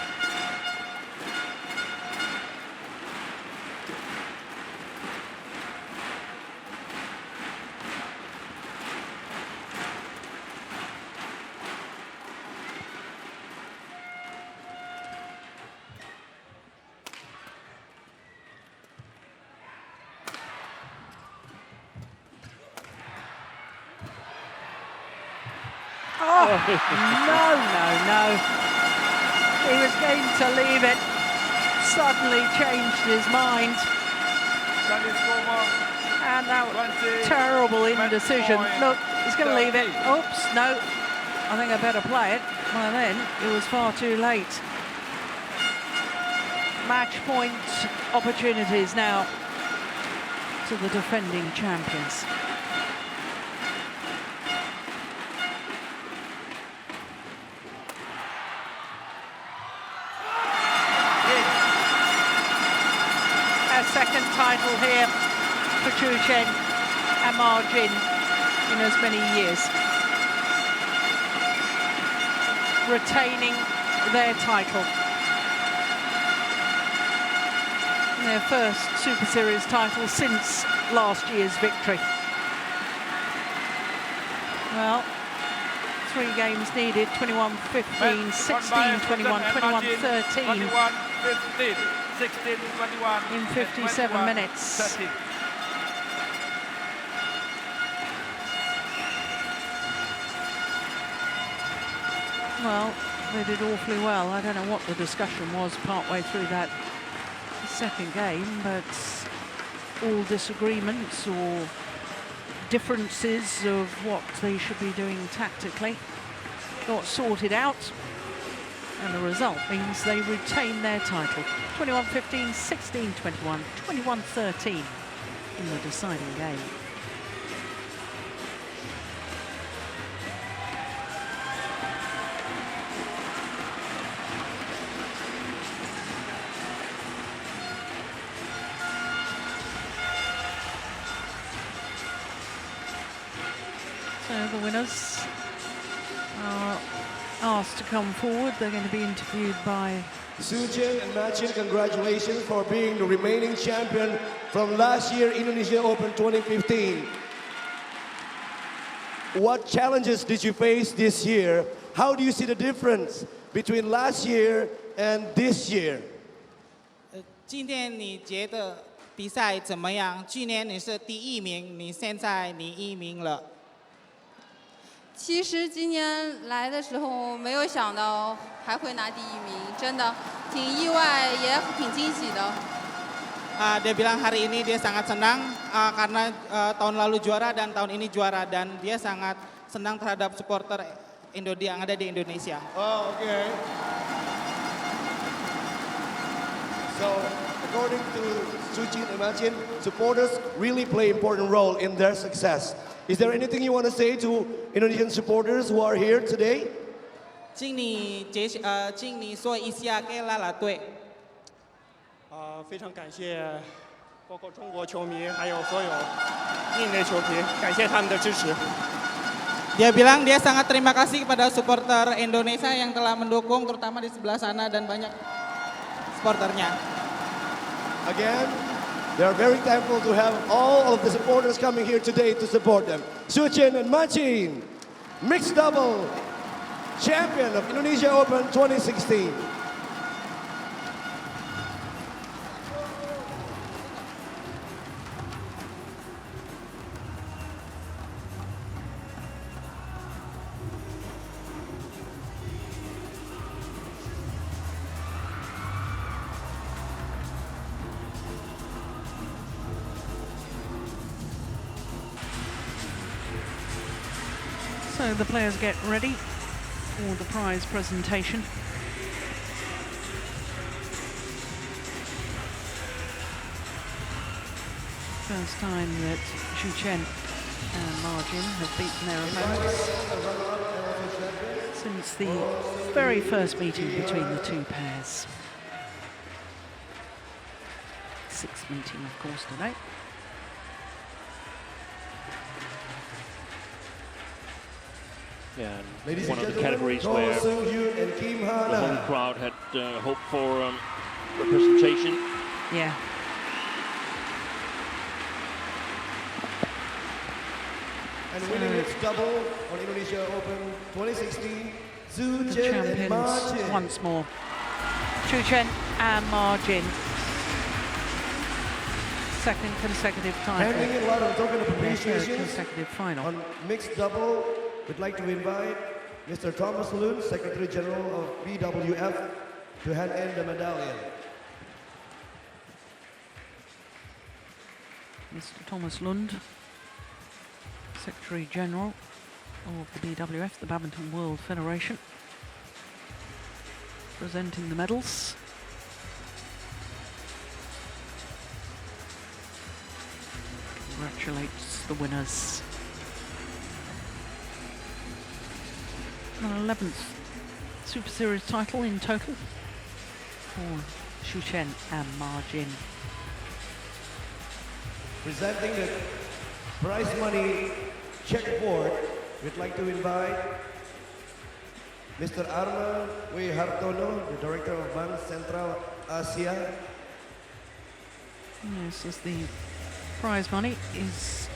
Oh, no. He was going to leave it. Suddenly changed his mind. Service over. And that was terrible indecision. Look, he's going to leave it. Oops, no. I think I better play it. By then, it was far too late. Match point opportunities now to the defending champions. Second title here for Chen and Ma Jin in as many years. Retaining their title. Their first Super Series title since last year's victory. Well, 3 games needed, 21-15, 16-21, 21-13. 21-15. 16-21 in 57 minutes. 13. Well, they did awfully well. I don't know what the discussion was partway through that second game, but all disagreements or differences of what they should be doing tactically got sorted out. And the result means they retain their title. 21-15, 16-21, 21-13 in the deciding game. So the winners are asked to come forward. They're going to be interviewed by Chen and Chen, congratulations for being the remaining champion from last year Indonesia Open 2015. What challenges did you face this year? How do you see the difference between last year and this year? 今天你觉得比赛怎么样？去年你是第1名，你现在你1名了。其实今年来的时候没有想到还会拿第1名，真的挺意外，也挺惊喜的。Dia bilang hari ini dia sangat senang karena tahun lalu juara dan tahun ini juara dan dia sangat senang terhadap supporter yang ada di Indonesia. Oh, okay. So, according to Chen and Chen, supporters really play important role in their success. Is there anything you want to say to Indonesian supporters who are here today? 敬你说一下给啦啦队。非常感谢包括中国球迷还有所有印尼球迷，感谢他们的支持。Dia bilang dia sangat terima kasih kepada supporter Indonesia yang telah mendukung, terutama di sebelah sana dan banyak supporternya. Again, they are very thankful to have all of the supporters coming here today to support them. Chen and Chen, mixed double champion of Indonesia Open 2016. So the players get ready for the prize presentation. First time that Chen and Margin have beaten their opponents since the very first meeting between the two pairs. Sixth meeting, of course, today. Yeah, Ladies one and of the gentlemen, categories where Hyun and the home crowd had hoped for representation. Yeah. And winning its double on Indonesia Open 2016, The Chen and champions Margin. once more. Chen and Margin. Second consecutive title. Handing in a lot of token of Their third appreciation consecutive final. on mixed double, we'd like to invite Mr. Thomas Lund, Secretary General of BWF, to hand in the medallion. Mr. Thomas Lund, Secretary General of the BWF, the Badminton World Federation, presenting the medals. Congratulates the winners. An 11th Super Series title in total for Chen and Margin. Presenting the prize money checkboard, we'd like to invite Mr. Arman W. Hartono, the Director of Bank Central Asia. Yes, as the prize money is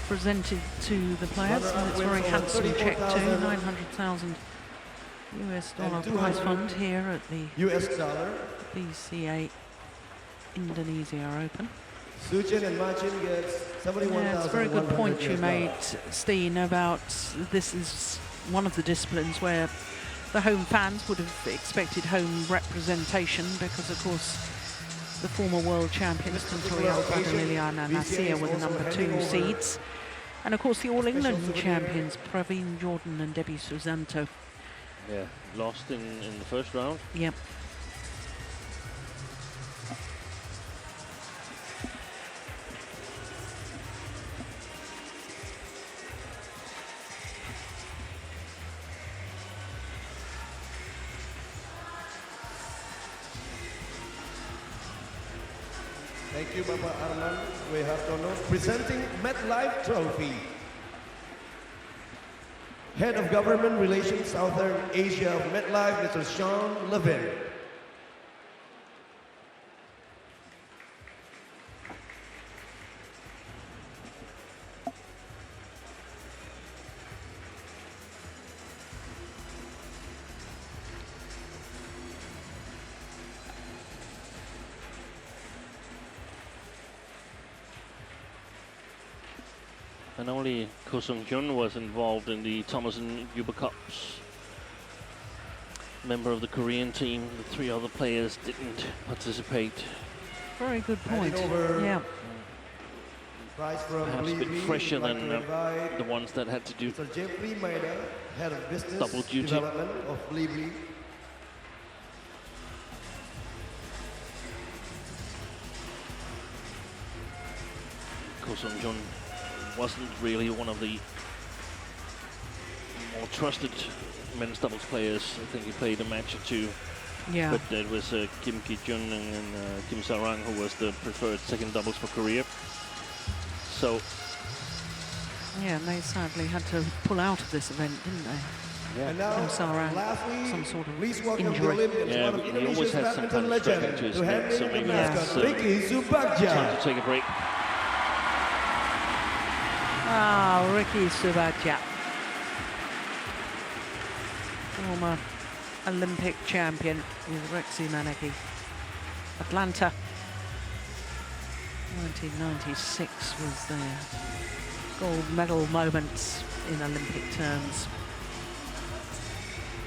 presented to the players, and it's a very handsome check too, 900,000 US dollar prize fund here at the US dollar. BCA Indonesia Open. Chen and Margin gets 71,000. Yeah, it's a very good point you made, Steen, about this is one of the disciplines where the home fans would have expected home representation because, of course, the former world champions, Tantorial, Badalilian and Asia were the number 2 seeds. And, of course, the All England champions, Praveen Jordan and Debbie Susanto. Yeah, lost in the first round. Yep. Thank you, Bapak Arman W. Hartono. Presenting MetLife Trophy. Head of Government Relations Southern Asia of MetLife, Mr. Sean Levin. And only Ko Sung-hyun was involved in the Thomas and Uber Cups. Member of the Korean team, the 3 other players didn't participate. Very good point. Yeah. Perhaps a bit fresher than the ones that had to do double duty. Ko Sung-hyun wasn't really one of the more trusted men's doubles players. I think he played a match or 2. Yeah. But it was Kim Ki-jun and Kim Sa-rang who was the preferred second doubles for Korea. So. Yeah, and they sadly had to pull out of this event, didn't they? Yeah. And now, Kim Sa-rang, lastly, some sort of please welcome the injury. Olympians, Yeah, one of he Indonesia's always had some badminton kind of strap legend, into his to neck, hand so in maybe the that's Ricky time Subagja. to take a break. Ah, Ricky Subagja. Former Olympic champion with Rexy Maneki. Atlanta. 1996 was their gold medal moments in Olympic terms.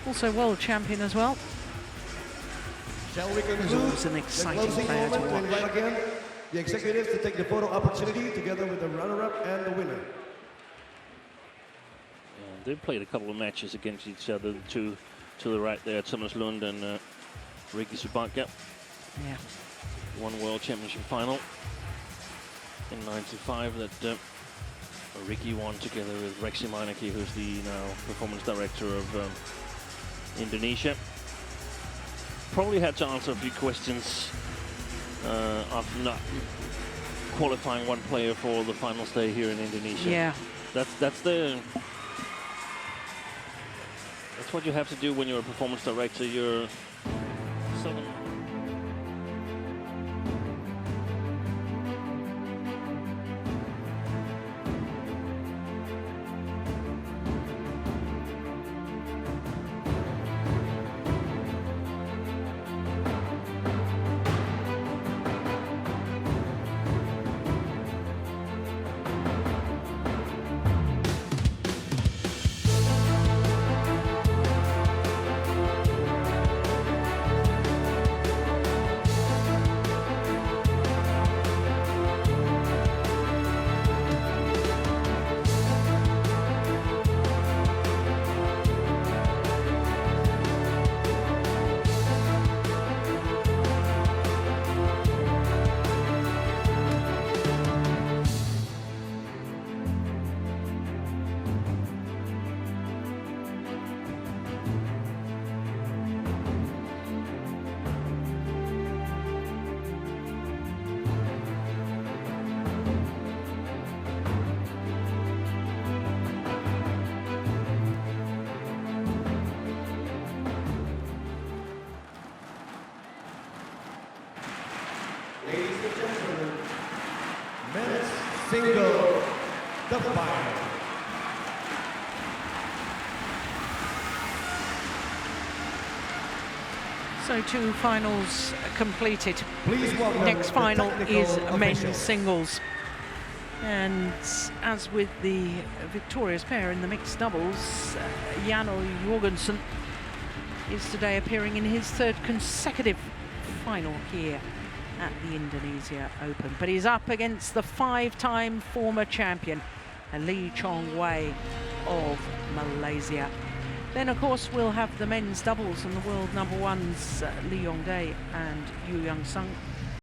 Also world champion as well. Shall we conclude He's always an the exciting closing player to moment and watch. invite again the executives to take the photo opportunity together with the runner-up and the winner. They played a couple of matches against each other. The 2 to the right there, Thomas Lund and Ricky Subagja. Yeah. One World Championship final in '95 that Ricky won together with Rexy Maneki, who's the now performance director of Indonesia. Probably had to answer a few questions after not qualifying one player for the final stay here in Indonesia. Yeah. That's what you have to do when you're a performance director. You're seldom. Single, the final. So 2 finals completed. Please welcome Next the final technical is men's officials. singles. And as with the victorious pair in the mixed doubles, Janno Jorgensen is today appearing in his 3rd consecutive final here at the Indonesia Open. But he's up against the 5-time former champion, Lee Chong Wei of Malaysia. Then, of course, we'll have the men's doubles and the world #1s, Lee Yong Dae and Yu Young Sung